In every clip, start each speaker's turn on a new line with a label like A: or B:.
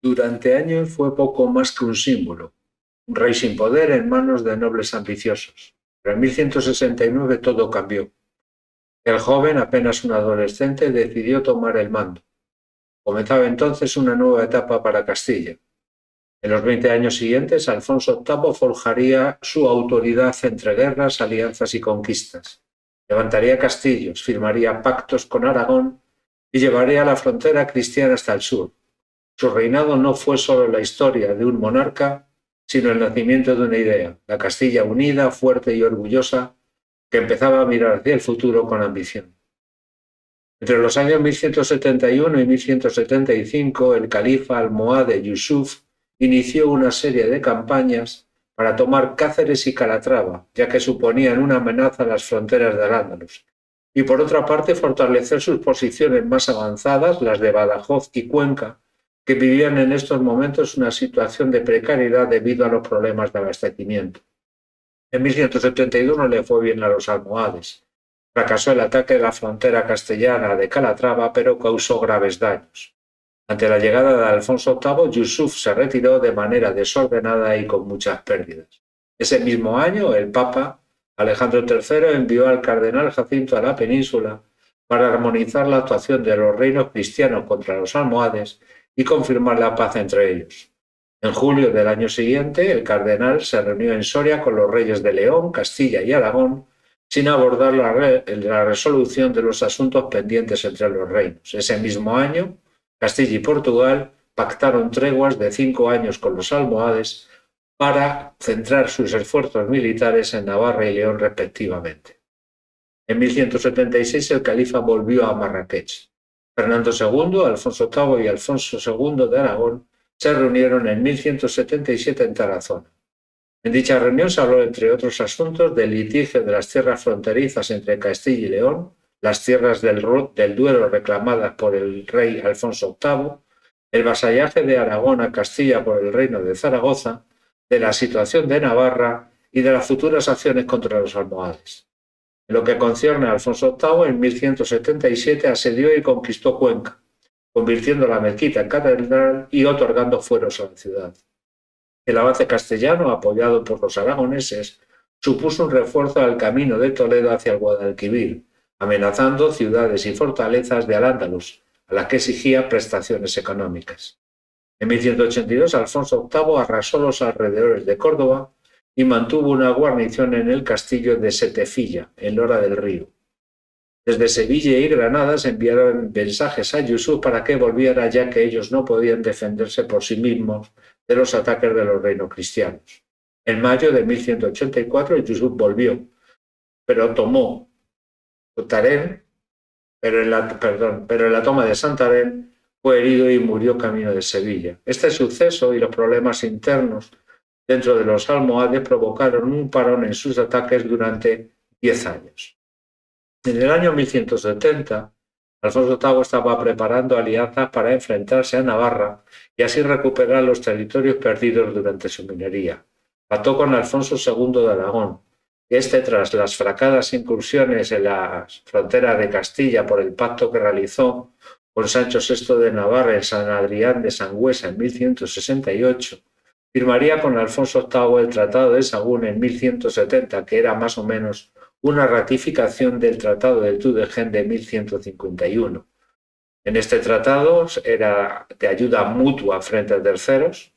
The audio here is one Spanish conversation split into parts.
A: Durante años fue poco más que un símbolo, un rey sin poder en manos de nobles ambiciosos. Pero en 1169 todo cambió. El joven, apenas un adolescente, decidió tomar el mando. Comenzaba entonces una nueva etapa para Castilla. En los 20 años siguientes, Alfonso VIII forjaría su autoridad entre guerras, alianzas y conquistas. Levantaría castillos, firmaría pactos con Aragón y llevaría la frontera cristiana hasta el sur. Su reinado no fue solo la historia de un monarca, sino el nacimiento de una idea, la Castilla unida, fuerte y orgullosa, que empezaba a mirar hacia el futuro con ambición. Entre los años 1171 y 1175, el califa almohade Yusuf inició una serie de campañas para tomar Cáceres y Calatrava, ya que suponían una amenaza a las fronteras del Al-Ándalus, y por otra parte fortalecer sus posiciones más avanzadas, las de Badajoz y Cuenca, que vivían en estos momentos una situación de precariedad debido a los problemas de abastecimiento. En 1172 no le fue bien a los almohades. Fracasó el ataque de la frontera castellana de Calatrava, pero causó graves daños. Ante la llegada de Alfonso VIII, Yusuf se retiró de manera desordenada y con muchas pérdidas. Ese mismo año, el Papa Alejandro III envió al cardenal Jacinto a la península para armonizar la actuación de los reinos cristianos contra los almohades y confirmar la paz entre ellos. En julio del año siguiente, el cardenal se reunió en Soria con los reyes de León, Castilla y Aragón, sin abordar la resolución de los asuntos pendientes entre los reinos. Ese mismo año, Castilla y Portugal pactaron treguas de 5 años con los almohades para centrar sus esfuerzos militares en Navarra y León respectivamente. En 1176 el califa volvió a Marrakech. Fernando II, Alfonso VIII y Alfonso II de Aragón se reunieron en 1177 en Tarazona. En dicha reunión se habló, entre otros asuntos, del litigio de las tierras fronterizas entre Castilla y León, las tierras del Duero reclamadas por el rey Alfonso VIII, el vasallaje de Aragón a Castilla por el reino de Zaragoza, de la situación de Navarra y de las futuras acciones contra los almohades. En lo que concierne a Alfonso VIII, en 1177 asedió y conquistó Cuenca, convirtiendo la mezquita en catedral y otorgando fueros a la ciudad. El avance castellano, apoyado por los aragoneses, supuso un refuerzo al camino de Toledo hacia el Guadalquivir, amenazando ciudades y fortalezas de Al-Ándalus, a las que exigía prestaciones económicas. En 1182, Alfonso VIII arrasó los alrededores de Córdoba y mantuvo una guarnición en el castillo de Setefilla, en Lora del Río. Desde Sevilla y Granada se enviaron mensajes a Yusuf para que volviera, ya que ellos no podían defenderse por sí mismos de los ataques de los reinos cristianos. En mayo de 1184 Yusuf volvió, pero tomó Santarém, pero en la toma de Santarém fue herido y murió camino de Sevilla. Este suceso y los problemas internos dentro de los almohades provocaron un parón en sus ataques durante 10 años. En el año 1170, Alfonso VIII estaba preparando alianzas para enfrentarse a Navarra y así recuperar los territorios perdidos durante su minería. Pactó con Alfonso II de Aragón, y tras las fracasadas incursiones en la frontera de Castilla por el pacto que realizó con Sancho VI de Navarra en San Adrián de Sangüesa en 1168, firmaría con Alfonso VIII el Tratado de Sagún en 1170, que era más o menos una ratificación del Tratado de Tudela de 1151. En este tratado era de ayuda mutua frente a terceros.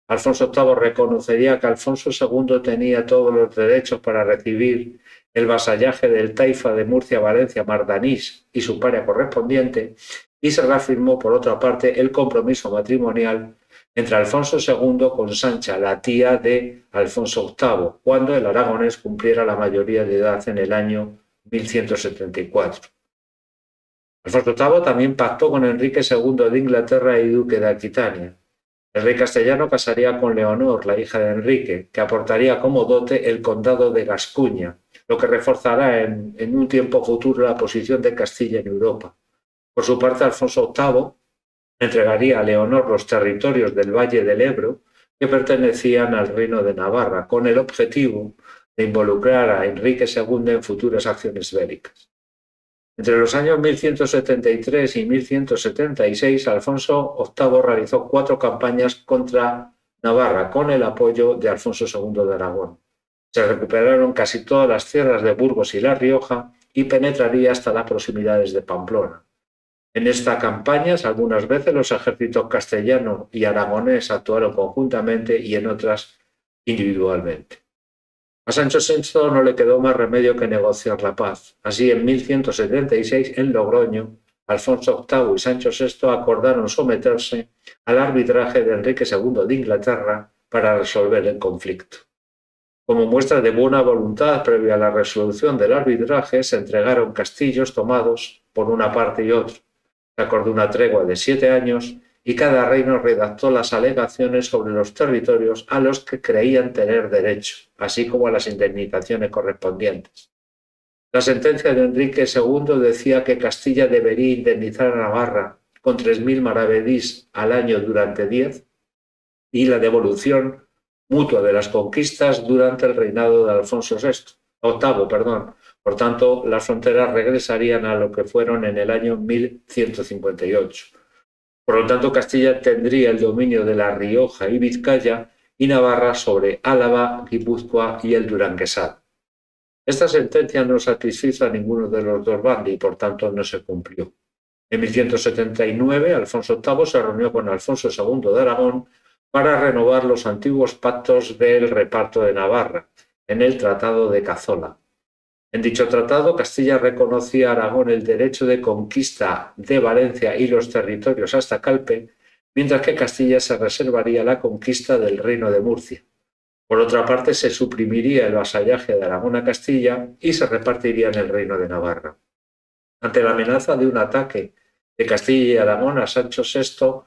A: Alfonso VIII reconocería que Alfonso II tenía todos los derechos para recibir el vasallaje del taifa de Murcia-Valencia, Mardanís y su paria correspondiente, y se reafirmó, por otra parte, el compromiso matrimonial entre Alfonso II con Sancha, la tía de Alfonso VIII, cuando el aragonés cumpliera la mayoría de edad en el año 1174. Alfonso VIII también pactó con Enrique II de Inglaterra y duque de Aquitania. El rey castellano casaría con Leonor, la hija de Enrique, que aportaría como dote el condado de Gascuña, lo que reforzará en un tiempo futuro la posición de Castilla en Europa. Por su parte, Alfonso VIII entregaría a Leonor los territorios del Valle del Ebro que pertenecían al reino de Navarra, con el objetivo de involucrar a Enrique II en futuras acciones bélicas. Entre los años 1173 y 1176, Alfonso VIII realizó 4 campañas contra Navarra con el apoyo de Alfonso II de Aragón. Se recuperaron casi todas las tierras de Burgos y La Rioja y penetraría hasta las proximidades de Pamplona. En estas campañas, algunas veces los ejércitos castellano y aragonés actuaron conjuntamente y en otras individualmente. A Sancho VI no le quedó más remedio que negociar la paz. Así, en 1176, en Logroño, Alfonso VIII y Sancho VI acordaron someterse al arbitraje de Enrique II de Inglaterra para resolver el conflicto. Como muestra de buena voluntad previa a la resolución del arbitraje, se entregaron castillos tomados por una parte y otra. Se acordó una tregua de 7 años y cada reino redactó las alegaciones sobre los territorios a los que creían tener derecho, así como a las indemnizaciones correspondientes. La sentencia de Enrique II decía que Castilla debería indemnizar a Navarra con 3.000 maravedís al año durante 10 y la devolución mutua de las conquistas durante el reinado de Alfonso VIII. Por tanto, las fronteras regresarían a lo que fueron en el año 1158. Por lo tanto, Castilla tendría el dominio de La Rioja y Vizcaya y Navarra sobre Álava, Guipúzcoa y el Duranguesado. Esta sentencia no satisfizo a ninguno de los dos bandos y por tanto no se cumplió. En 1179, Alfonso VIII se reunió con Alfonso II de Aragón para renovar los antiguos pactos del reparto de Navarra, en el Tratado de Cazzola. En dicho tratado, Castilla reconocía a Aragón el derecho de conquista de Valencia y los territorios hasta Calpe, mientras que Castilla se reservaría la conquista del Reino de Murcia. Por otra parte, se suprimiría el vasallaje de Aragón a Castilla y se repartiría en el Reino de Navarra. Ante la amenaza de un ataque de Castilla y Aragón, a Sancho VI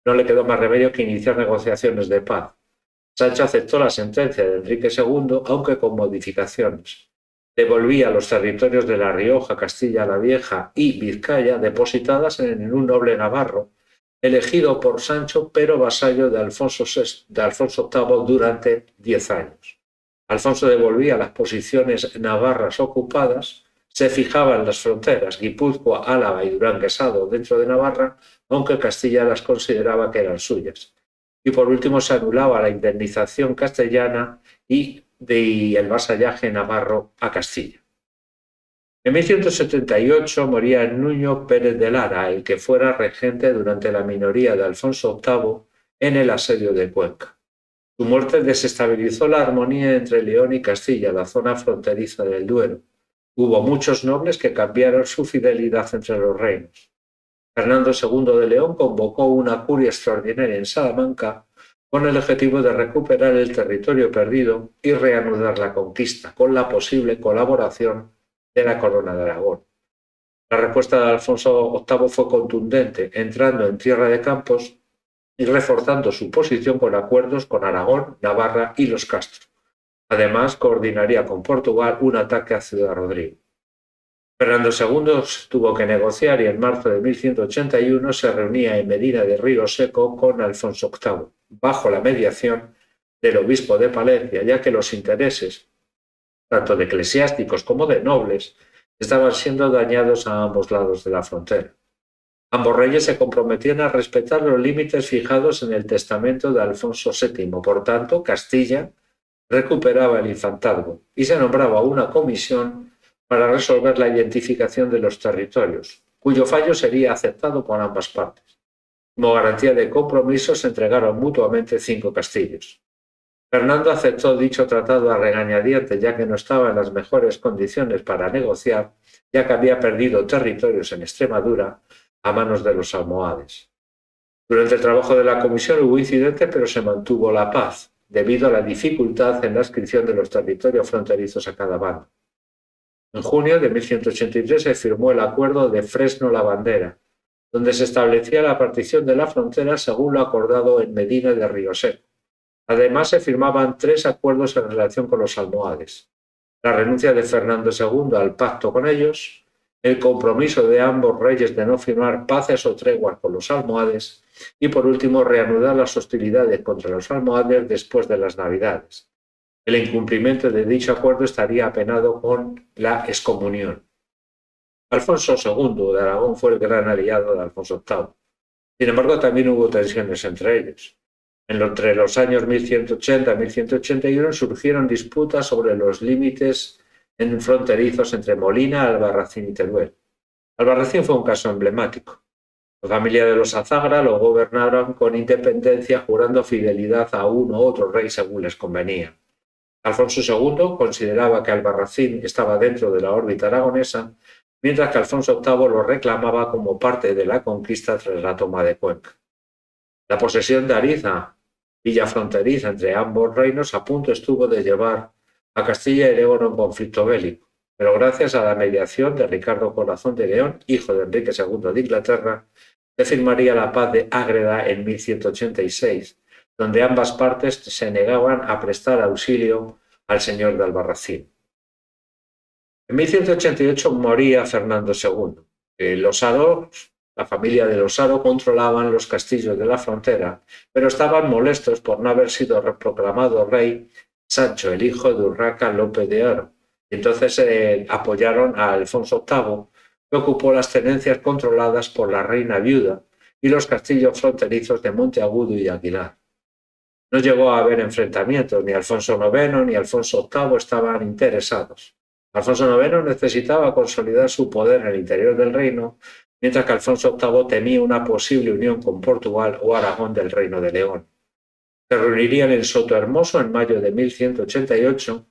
A: no le quedó más remedio que iniciar negociaciones de paz. Sancho aceptó la sentencia de Enrique II, aunque con modificaciones. Devolvía los territorios de La Rioja, Castilla la Vieja y Vizcaya depositadas en un noble navarro, elegido por Sancho pero vasallo de Alfonso VIII durante 10 años. Alfonso devolvía las posiciones navarras ocupadas, se fijaba en las fronteras Guipúzcoa, Álava y Duranguesado dentro de Navarra, aunque Castilla las consideraba que eran suyas. Y por último se anulaba la indemnización castellana y el vasallaje navarro a Castilla. En 1178 moría Nuño Pérez de Lara, el que fuera regente durante la minoría de Alfonso VIII en el asedio de Cuenca. Su muerte desestabilizó la armonía entre León y Castilla, la zona fronteriza del Duero. Hubo muchos nobles que cambiaron su fidelidad entre los reinos. Fernando II de León convocó una curia extraordinaria en Salamanca con el objetivo de recuperar el territorio perdido y reanudar la conquista, con la posible colaboración de la Corona de Aragón. La respuesta de Alfonso VIII fue contundente, entrando en Tierra de Campos y reforzando su posición con acuerdos con Aragón, Navarra y los Castro. Además, coordinaría con Portugal un ataque a Ciudad Rodrigo. Fernando II tuvo que negociar y en marzo de 1181 se reunía en Medina de Río Seco con Alfonso VIII, bajo la mediación del obispo de Palencia, ya que los intereses, tanto de eclesiásticos como de nobles, estaban siendo dañados a ambos lados de la frontera. Ambos reyes se comprometían a respetar los límites fijados en el testamento de Alfonso VII. Por tanto, Castilla recuperaba el infantazgo y se nombraba una comisión para resolver la identificación de los territorios, cuyo fallo sería aceptado por ambas partes. Como garantía de compromiso se entregaron mutuamente 5 castillos. Fernando aceptó dicho tratado a regañadientes, ya que no estaba en las mejores condiciones para negociar, ya que había perdido territorios en Extremadura a manos de los almohades. Durante el trabajo de la comisión hubo incidentes, pero se mantuvo la paz, debido a la dificultad en la adscripción de los territorios fronterizos a cada bando. En junio de 1183 se firmó el Acuerdo de Fresno-La Bandera, donde se establecía la partición de la frontera según lo acordado en Medina de Río Seco. Además, se firmaban 3 acuerdos en relación con los almohades: la renuncia de Fernando II al pacto con ellos, el compromiso de ambos reyes de no firmar paces o treguas con los almohades y, por último, reanudar las hostilidades contra los almohades después de las Navidades. El incumplimiento de dicho acuerdo estaría apenado con la excomunión. Alfonso II de Aragón fue el gran aliado de Alfonso VIII. Sin embargo, también hubo tensiones entre ellos. Entre los años 1180 y 1181 surgieron disputas sobre los límites fronterizos entre Molina, Albarracín y Teruel. Albarracín fue un caso emblemático. La familia de los Azagra lo gobernaron con independencia, jurando fidelidad a uno u otro rey según les convenía. Alfonso II consideraba que Albarracín estaba dentro de la órbita aragonesa, mientras que Alfonso VIII lo reclamaba como parte de la conquista tras la toma de Cuenca. La posesión de Ariza, villa fronteriza entre ambos reinos, a punto estuvo de llevar a Castilla y León a un conflicto bélico, pero gracias a la mediación de Ricardo Corazón de León, hijo de Enrique II de Inglaterra, se firmaría la paz de Ágreda en 1186, donde ambas partes se negaban a prestar auxilio al señor de Albarracín. En 1188 moría Fernando II. La familia de Losaro controlaban los castillos de la frontera, pero estaban molestos por no haber sido proclamado rey Sancho, el hijo de Urraca López de Haro. Y entonces apoyaron a Alfonso VIII, que ocupó las tenencias controladas por la reina viuda y los castillos fronterizos de Monteagudo y Aguilar. No llegó a haber enfrentamientos, ni Alfonso IX ni Alfonso VIII estaban interesados. Alfonso IX necesitaba consolidar su poder en el interior del reino, mientras que Alfonso VIII temía una posible unión con Portugal o Aragón del Reino de León. Se reunirían en Sotohermoso en mayo de 1188,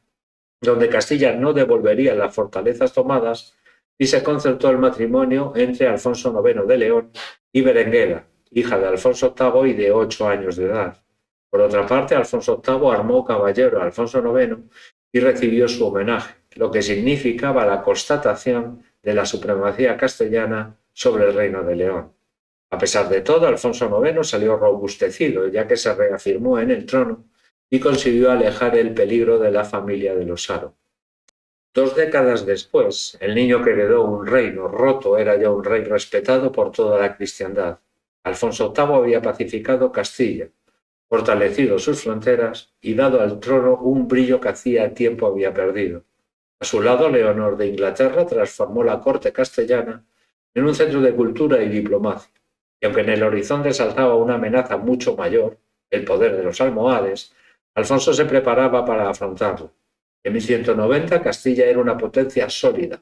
A: donde Castilla no devolvería las fortalezas tomadas, y se concertó el matrimonio entre Alfonso IX de León y Berenguela, hija de Alfonso VIII y de 8 años de edad. Por otra parte, Alfonso VIII armó caballero a Alfonso IX y recibió su homenaje, lo que significaba la constatación de la supremacía castellana sobre el Reino de León. A pesar de todo, Alfonso IX salió robustecido, ya que se reafirmó en el trono y consiguió alejar el peligro de la familia de Losaro. 2 décadas después, el niño que heredó un reino roto era ya un rey respetado por toda la cristiandad. Alfonso VIII había pacificado Castilla, fortalecido sus fronteras y dado al trono un brillo que hacía tiempo había perdido. A su lado, Leonor de Inglaterra transformó la corte castellana en un centro de cultura y diplomacia, y aunque en el horizonte se alzaba una amenaza mucho mayor, el poder de los almohades, Alfonso se preparaba para afrontarlo. En 1190 Castilla era una potencia sólida.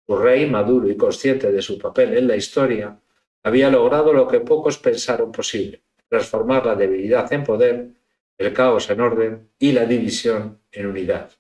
A: Su rey, maduro y consciente de su papel en la historia, había logrado lo que pocos pensaron posible: transformar la debilidad en poder, el caos en orden y la división en unidad.